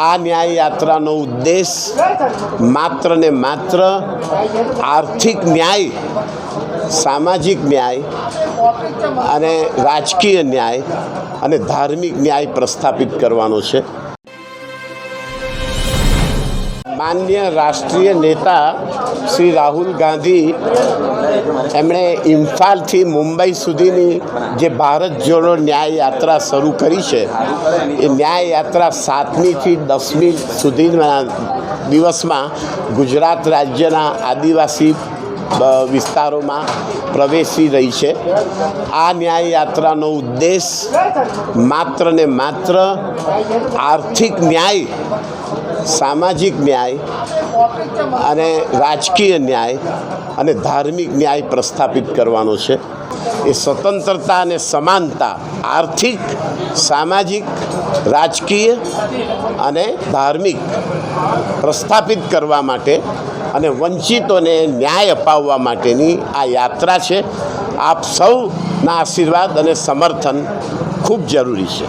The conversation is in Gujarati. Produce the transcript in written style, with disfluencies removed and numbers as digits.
આ ન્યાય યાત્રાનો ઉદ્દેશ માત્ર ને માત્ર આર્થિક ન્યાય, સામાજિક ન્યાય અને રાજકીય ન્યાય અને ધાર્મિક ન્યાય પ્રસ્થાપિત કરવાનો છે। માન્ય રાષ્ટ્રીય નેતા શ્રી રાહુલ ગાંધી એમણે ઇમ્ફાલથી મુંબઈ સુધીની જે ભારત જોડો ન્યાય યાત્રા શરૂ કરી છે, એ ન્યાય યાત્રા 7મીથી 10મી સુધીના દિવસમાં ગુજરાત રાજ્યના આદિવાસી વિસ્તારોમાં પ્રવેશી રહી છે। આ ન્યાય યાત્રાનો ઉદ્દેશ માત્ર ને માત્ર આર્થિક ન્યાય, સામાજિક ન્યાય અને રાજકીય ન્યાય અને ધાર્મિક ન્યાય પ્રસ્થાપિત કરવાનો છે। એ સ્વતંત્રતા અને સમાનતા આર્થિક, સામાજિક, રાજકીય અને ધાર્મિક પ્રસ્થાપિત કરવા માટે અને વંચિતોને ન્યાય અપાવવા માટેની આ યાત્રા છે। આપ સૌના આશીર્વાદ અને સમર્થન ખૂબ જરૂરી છે।